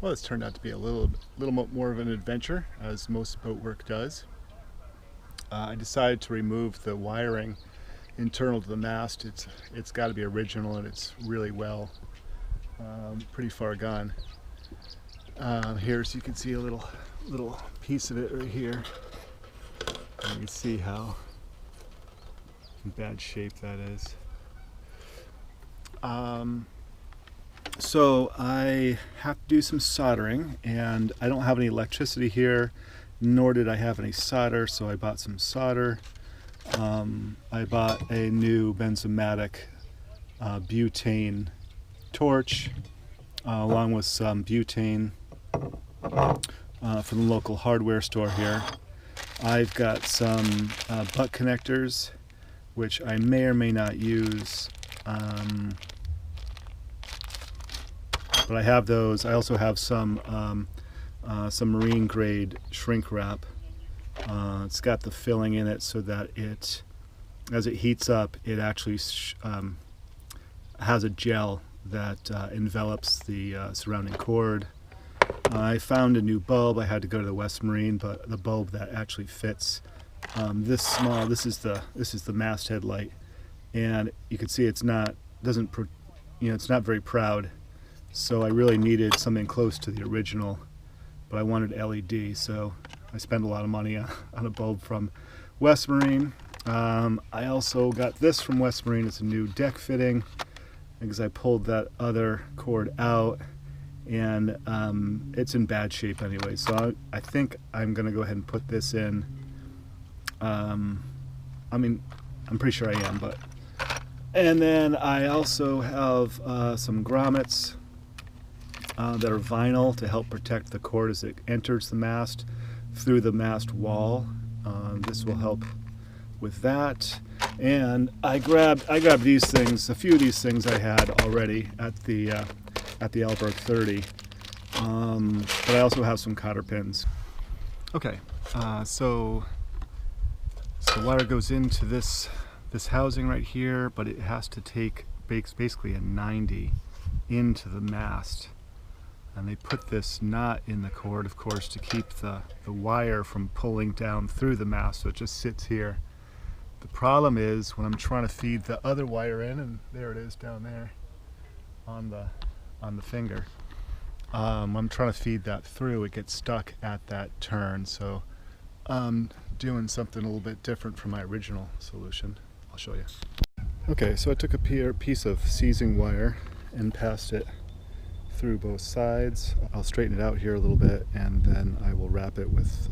Well, it's turned out to be a little more of an adventure, as most boat work does. I decided to remove the wiring internal to the mast. It's got to be original, and it's really well, pretty far gone. Here, so you can see a little piece of it right here. And you can see how in bad shape that is. So I have to do some soldering, and I don't have any electricity here, nor did I have any solder, so I bought some solder. I bought a new benzomatic butane torch, along with some butane from the local hardware store here. I've got some butt connectors, which I may or may not use, but I have those. I also have some marine grade shrink wrap. It's got the filling in it so that it, as it heats up, it actually has a gel that envelops the surrounding cord. I found a new bulb. I had to go to the West Marine, but the bulb that actually fits this small. This is the masthead light, and you can see it's not very proud. So I really needed something close to the original, but I wanted LED, so I spent a lot of money on a bulb from West Marine. I also got this from West Marine. It's a new deck fitting because I pulled that other cord out, and it's in bad shape anyway, so I think I'm gonna go ahead and put this in. I mean, I'm pretty sure I am, but. And then I also have some grommets that are vinyl to help protect the cord as it enters the mast through the mast wall. This will help with that. And I grabbed these things. A few of these things I had already at the Alberg 30, but I also have some cotter pins. Okay, so wire goes into this housing right here, but it has to take basically a 90 into the mast. And they put this knot in the cord, of course, to keep the wire from pulling down through the mast, so it just sits here. The problem is when I'm trying to feed the other wire in, and there it is down there on the finger. I'm trying to feed that through, it gets stuck at that turn, so I'm doing something a little bit different from my original solution. I'll show you. Okay, so I took a piece of seizing wire and passed it through both sides. I'll straighten it out here a little bit, and then I will wrap it with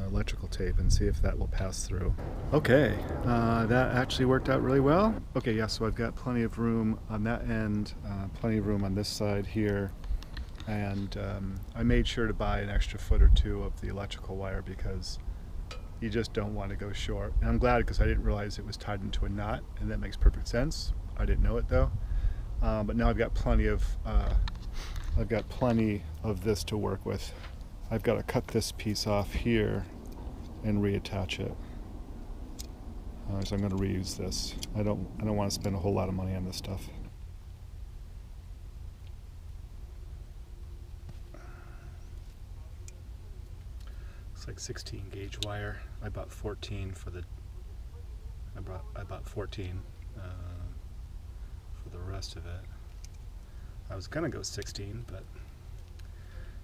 electrical tape and see if that will pass through. Okay, that actually worked out really well. Okay, yeah, so I've got plenty of room on that end, plenty of room on this side here, and I made sure to buy an extra foot or two of the electrical wire because you just don't want to go short. And I'm glad, because I didn't realize it was tied into a knot, and that makes perfect sense. I didn't know it though. But now I've got plenty of this to work with. I've got to cut this piece off here and reattach it. So I'm going to reuse this. I don't want to spend a whole lot of money on this stuff. It's like 16 gauge wire. I bought 14 for the. I bought 14 for the rest of it. I was gonna go 16, but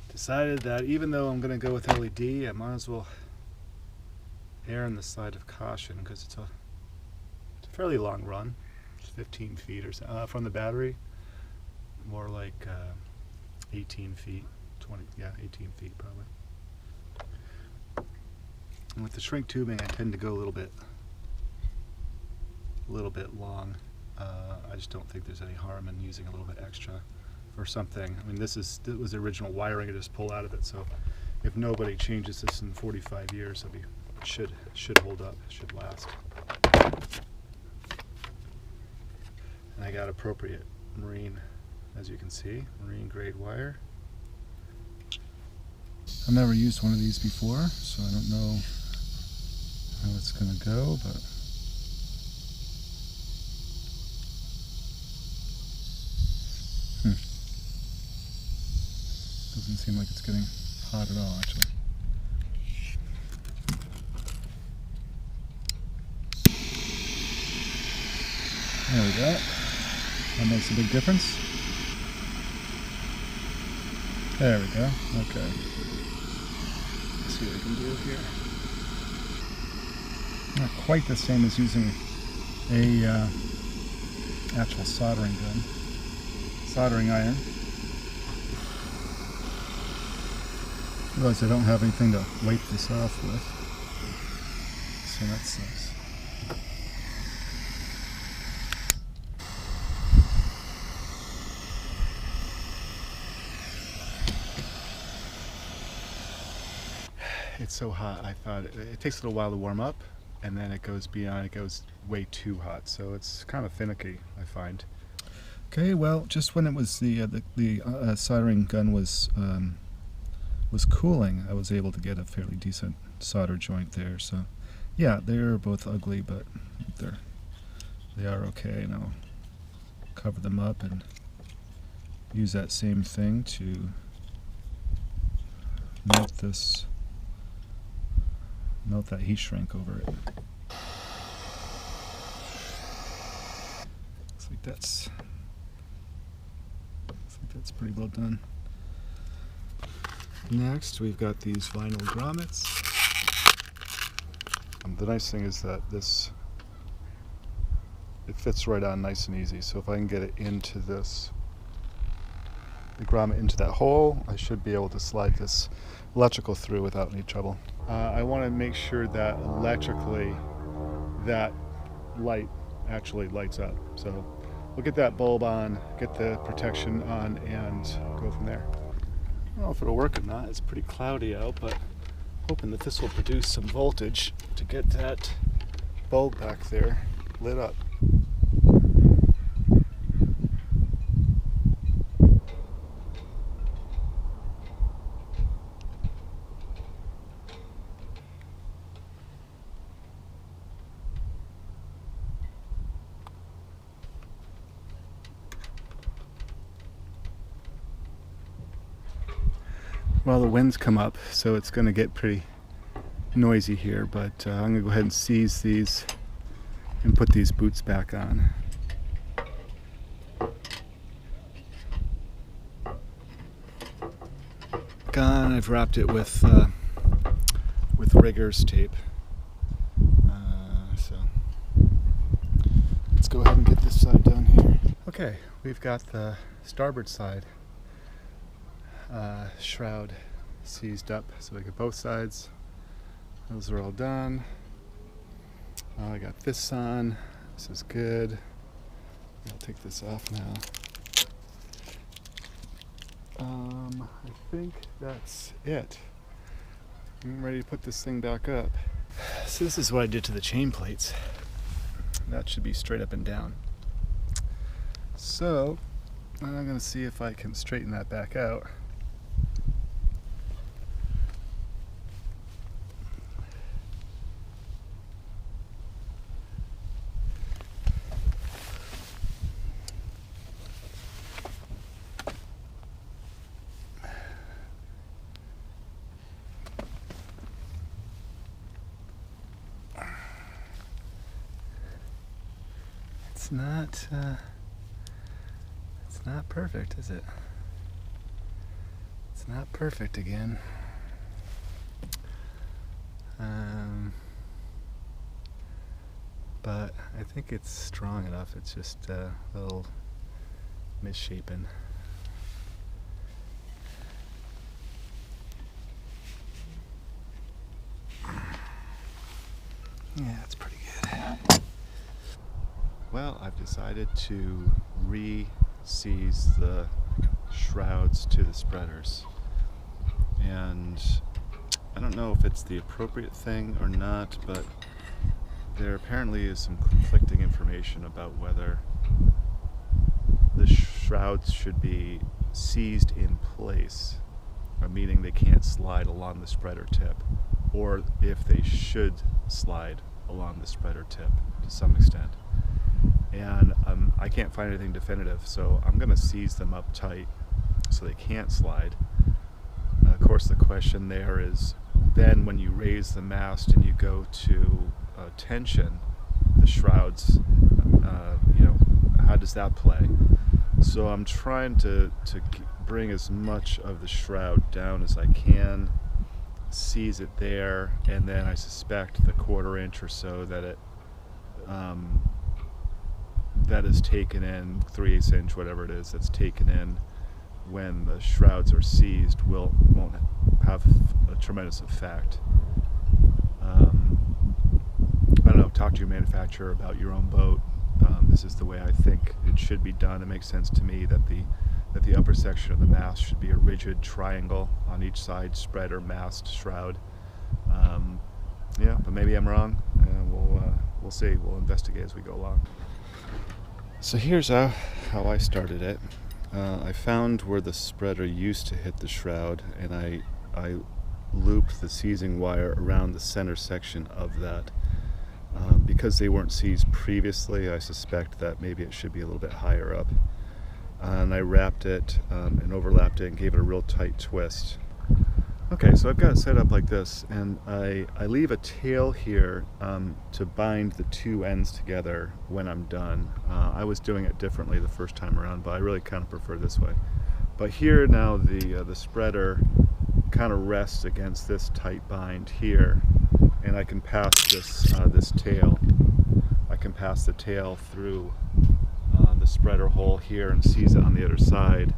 decided that even though I'm gonna go with LED, I might as well err on the side of caution, because it's a fairly long run. It's 15 feet or so from the battery. More like 18 feet, 18 feet probably. And with the shrink tubing, I tend to go a little bit long. I just don't think there's any harm in using a little bit extra for something. I mean, this was the original wiring I just pulled out of it, so if nobody changes this in 45 years, it should hold up, should last. And I got appropriate marine, as you can see, marine grade wire. I've never used one of these before, so I don't know how it's going to go, but Doesn't seem like it's getting hot at all, actually. There we go. That makes a big difference. There we go. Okay. Let's see what we can do here. Not quite the same as using a actual soldering gun. Soldering iron. Realize I don't have anything to wipe this off with. So that sucks. It's so hot, I thought it takes a little while to warm up, and then it goes beyond, it goes way too hot, so it's kind of finicky, I find. Okay, well, just when it was the soldering gun was cooling, I was able to get a fairly decent solder joint there. So yeah, they're both ugly, but they are okay, and I'll cover them up and use that same thing to melt that heat shrink over it. Looks like that's pretty well done. Next, we've got these vinyl grommets. The nice thing is that it fits right on nice and easy. So if I can get it into the grommet into that hole, I should be able to slide this electrical through without any trouble. I want to make sure that electrically that light actually lights up. So we'll get that bulb on, get the protection on, and go from there. I don't know if it'll work or not. It's pretty cloudy out, but hoping that this will produce some voltage to get that bulb back there lit up. Well, the wind's come up, so it's going to get pretty noisy here, but I'm going to go ahead and seize these and put these boots back on. I've wrapped it with rigger's tape. So let's go ahead and get this side done here. Okay, we've got the starboard side shroud seized up, so we got both sides. Those are all done. I got this on. This is good. I'll take this off now. I think that's it. I'm ready to put this thing back up. So this is what I did to the chain plates. That should be straight up and down. So I'm going to see if I can straighten that back out. It's not perfect, is it? It's not perfect again. But I think it's strong enough. It's just a little misshapen. Yeah, it's pretty good. Well, I've decided to re-seize the shrouds to the spreaders. And I don't know if it's the appropriate thing or not, but there apparently is some conflicting information about whether the shrouds should be seized in place, meaning they can't slide along the spreader tip, or if they should slide along the spreader tip to some extent. And I can't find anything definitive, so I'm going to seize them up tight so they can't slide. course, the question there is, then when you raise the mast and you go to tension, the shrouds, how does that play? So I'm trying to bring as much of the shroud down as I can, seize it there, and then I suspect the 1/4 inch or so that it that is taken in, 3/8 inch, whatever it is, that's taken in when the shrouds are seized won't have a tremendous effect. I don't know, talk to your manufacturer about your own boat. This is the way I think it should be done. It makes sense to me that the upper section of the mast should be a rigid triangle on each side, spreader, mast, shroud. Yeah, but maybe I'm wrong, and we'll see. We'll investigate as we go along. So here's how I started it. I found where the spreader used to hit the shroud, and I looped the seizing wire around the center section of that. Because they weren't seized previously, I suspect that maybe it should be a little bit higher up. And I wrapped it and overlapped it and gave it a real tight twist. Okay, so I've got it set up like this, and I leave a tail here to bind the two ends together when I'm done. I was doing it differently the first time around, but I really kind of prefer this way. But here now the spreader kind of rests against this tight bind here, and I can pass this tail. I can pass the tail through the spreader hole here and seize it on the other side,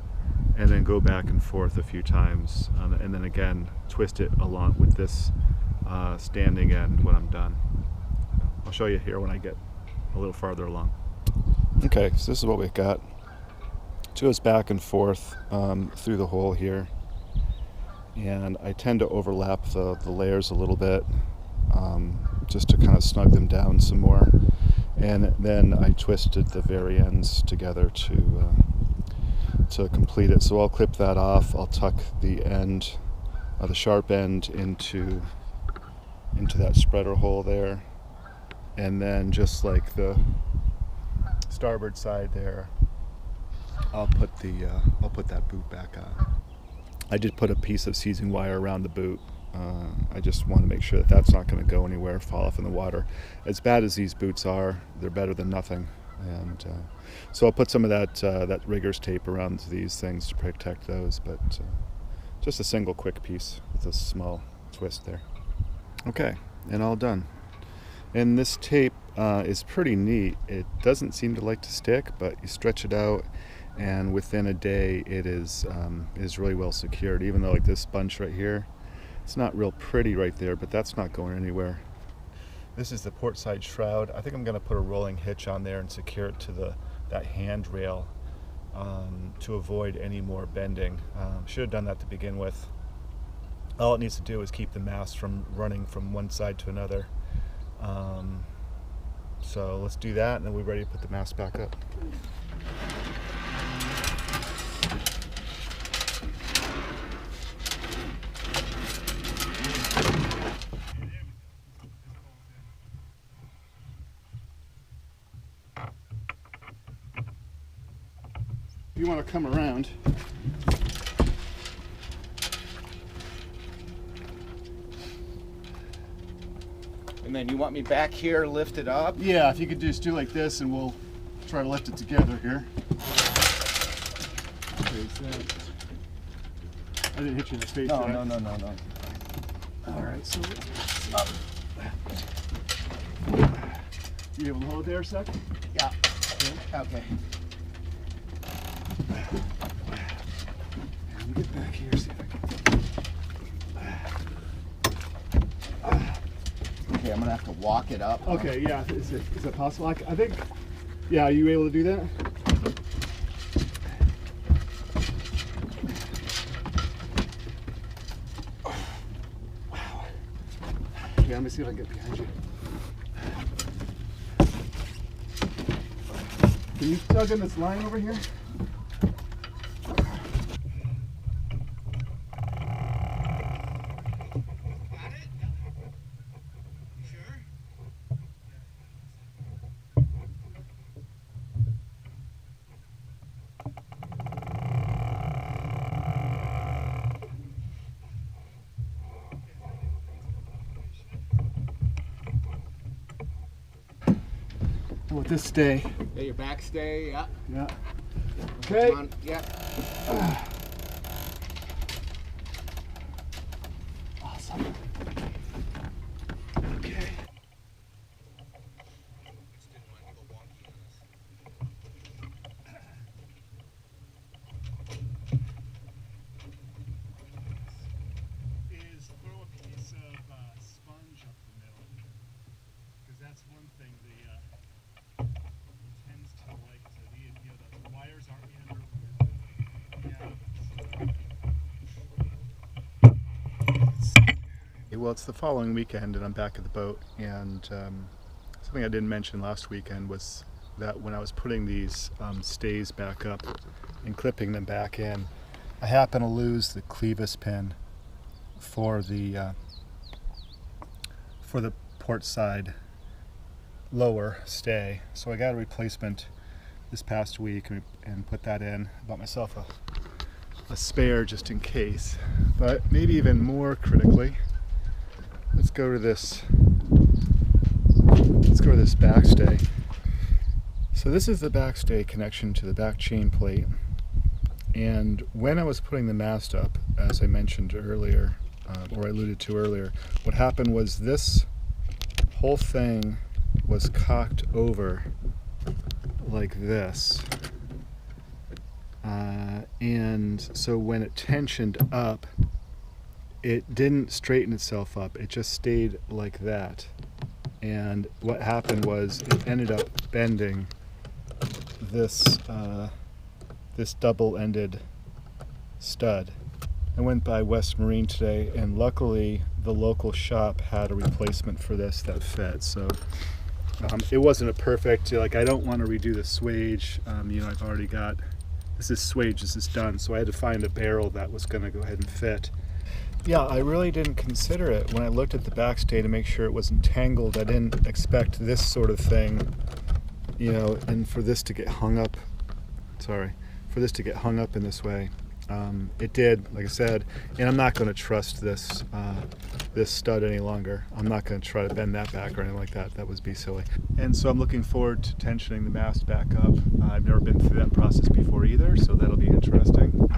and then go back and forth a few times, and then again twist it along with this standing end when I'm done. I'll show you here when I get a little farther along. Okay, so this is what we've got. It goes back and forth through the hole here, and I tend to overlap the layers a little bit just to kind of snug them down some more, and then I twisted the very ends together to complete it. So I'll clip that off. I'll tuck the end, the sharp end, into that spreader hole there, and then just like the starboard side there, I'll put that boot back on. I did put a piece of seizing wire around the boot. I just want to make sure that that's not going to go anywhere, fall off in the water. As bad as these boots are, they're better than nothing. And so I'll put some of that rigger's tape around these things to protect those, but just a single quick piece with a small twist there. Okay, and all done. And this tape is pretty neat. It doesn't seem to like to stick, but you stretch it out, and within a day it is really well secured. Even though like this bunch right here, it's not real pretty right there, but that's not going anywhere. This is the port side shroud. I think I'm going to put a rolling hitch on there and secure it to that handrail to avoid any more bending. Should have done that to begin with. All it needs to do is keep the mast from running from one side to another. So let's do that, and then we're ready to put the mast back up. You want to come around. And then you want me back here, lift it up? Yeah, if you could just do like this, and we'll try to lift it together here. Okay, so I didn't hit you in the face. No. All right, so up. You able to hold there a sec? Yeah. Okay. Let me get back here, see if I can. Okay, I'm gonna have to walk it up. Okay, yeah. Is it possible? I think. Yeah, are you able to do that? Wow. Yeah, let me see if I can get behind you. Can you tug in this line over here? With this stay. Yeah, your back stay, yeah. Yeah. Okay. Come on, yeah. Awesome. Okay. Is throw a piece of sponge up the middle, because that's one thing tends to like to the wires aren't in. Well, it's the following weekend, and I'm back at the boat. And something I didn't mention last weekend was that when I was putting these stays back up and clipping them back in, I happened to lose the clevis pin for the port side lower stay. So I got a replacement this past week and put that in. I bought myself a spare just in case. But maybe even more critically, let's go to this backstay. So this is the backstay connection to the back chain plate. And when I was putting the mast up, as I mentioned earlier, or alluded to earlier, what happened was this whole thing was cocked over like this. And so when it tensioned up, it didn't straighten itself up. It just stayed like that. And what happened was it ended up bending this this double-ended stud. I went by West Marine today, and luckily the local shop had a replacement for this that fit. So it wasn't a perfect, like, I don't want to redo the swage. I've already got, this is swage, this is done. So I had to find a barrel that was going to go ahead and fit. Yeah, I really didn't consider it when I looked at the backstay to make sure it wasn't tangled. I didn't expect this sort of thing, and for this to get hung up, in this way. It did, like I said, and I'm not going to trust this this stud any longer. I'm not going to try to bend that back or anything like that. That would be silly. And so I'm looking forward to tensioning the mast back up. I've never been through that process before either, so that'll be interesting.